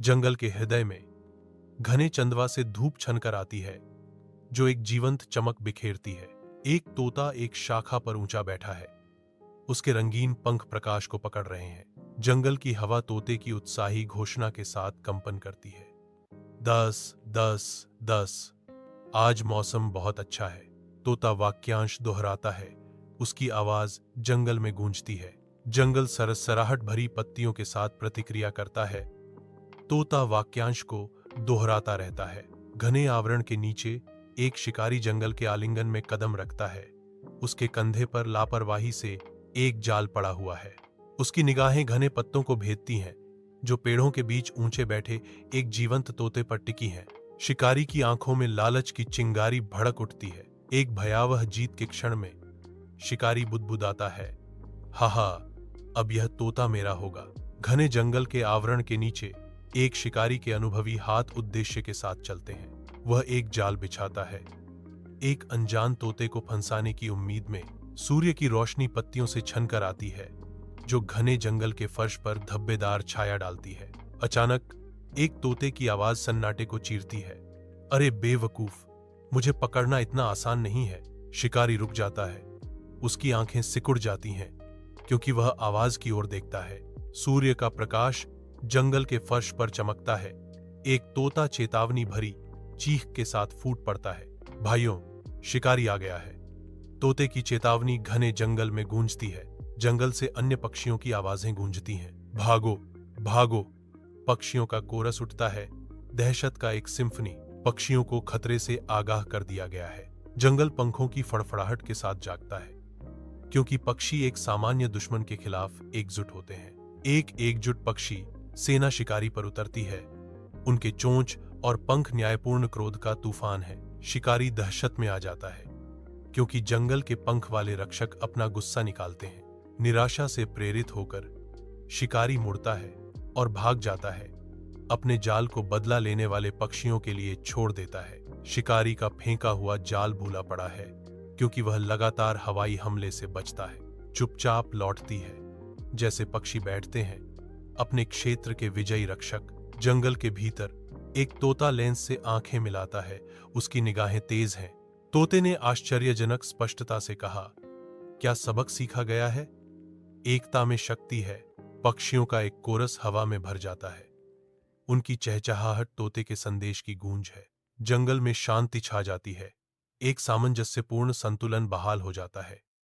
जंगल के हृदय में घने चंदवा से धूप छनकर आती है, जो एक जीवंत चमक बिखेरती है। एक तोता एक शाखा पर ऊंचा बैठा है। उसके रंगीन पंख प्रकाश को पकड़ रहे हैं। जंगल की हवा तोते की उत्साही घोषणा के साथ कंपन करती है। 10, 10, 10। आज मौसम बहुत अच्छा है। तोता वाक्यांश दोहराता है। उसकी आवाज जंगल में गूंजती है। जंगल सरसराहट भरी पत्तियों के साथ प्रतिक्रिया करता है। तोता वाक्यांश को दोहराता रहता है। घने आवरण के नीचे एक शिकारी जंगल के आलिंगन में कदम रखता है। उसके कंधे पर लापरवाही से एक जाल पड़ा हुआ है। उसकी निगाहें घने पत्तों को भेदती हैं, जो पेड़ों के बीच ऊंचे बैठे एक जीवंत तोते पर टिकी हैं। शिकारी की आंखों में लालच की चिंगारी भड़क उठती है। एक भयावह जीत के क्षण में शिकारी बुदबुदाता है, हाहा, अब यह तोता मेरा होगा। घने जंगल के आवरण के नीचे एक शिकारी के अनुभवी हाथ उद्देश्य के साथ चलते हैं। वह एक जाल बिछाता है, एक अनजान तोते को फंसाने की उम्मीद में। सूर्य की रोशनी पत्तियों से छनकर आती है, जो घने जंगल के फर्श पर धब्बेदार छाया डालती है। अचानक एक तोते की आवाज सन्नाटे को चीरती है, अरे बेवकूफ, मुझे पकड़ना इतना आसान नहीं है। शिकारी रुक जाता है। उसकी आंखें सिकुड़ जाती हैं, क्योंकि वह आवाज की ओर देखता है। सूर्य का प्रकाश जंगल के फर्श पर चमकता है। एक तोता चेतावनी भरी चीख के साथ फूट पड़ता है, भाइयों, शिकारी आ गया है। तोते की चेतावनी घने जंगल में गूंजती है। जंगल से अन्य पक्षियों की आवाजें गूंजती हैं, भागो, भागो। पक्षियों का कोरस उठता है, दहशत का एक सिम्फनी। पक्षियों को खतरे से आगाह कर दिया गया है। जंगल पंखों की फड़फड़ाहट के साथ जागता है, क्योंकि पक्षी एक सामान्य दुश्मन के खिलाफ एकजुट होते हैं। एक एकजुट पक्षी सेना शिकारी पर उतरती है। उनके चोंच और पंख न्यायपूर्ण क्रोध का तूफान है। शिकारी दहशत में आ जाता है, क्योंकि जंगल के पंख वाले रक्षक अपना गुस्सा निकालते हैं। निराशा से प्रेरित होकर शिकारी मुड़ता है और भाग जाता है। अपने जाल को बदला लेने वाले पक्षियों के लिए छोड़ देता है। शिकारी का फेंका हुआ जाल भूला पड़ा है, क्योंकि वह लगातार हवाई हमले से बचता है। चुपचाप लौटती है, जैसे पक्षी बैठते हैं अपने क्षेत्र के विजयी रक्षक। जंगल के भीतर एक तोता लेंस से आंखें मिलाता है। उसकी निगाहें तेज हैं। तोते ने आश्चर्यजनक स्पष्टता से कहा, क्या सबक सीखा गया है? एकता में शक्ति है। पक्षियों का एक कोरस हवा में भर जाता है। उनकी चहचहाहट तोते के संदेश की गूंज है। जंगल में शांति छा जाती है। एक सामंजस्यपूर्ण संतुलन बहाल हो जाता है।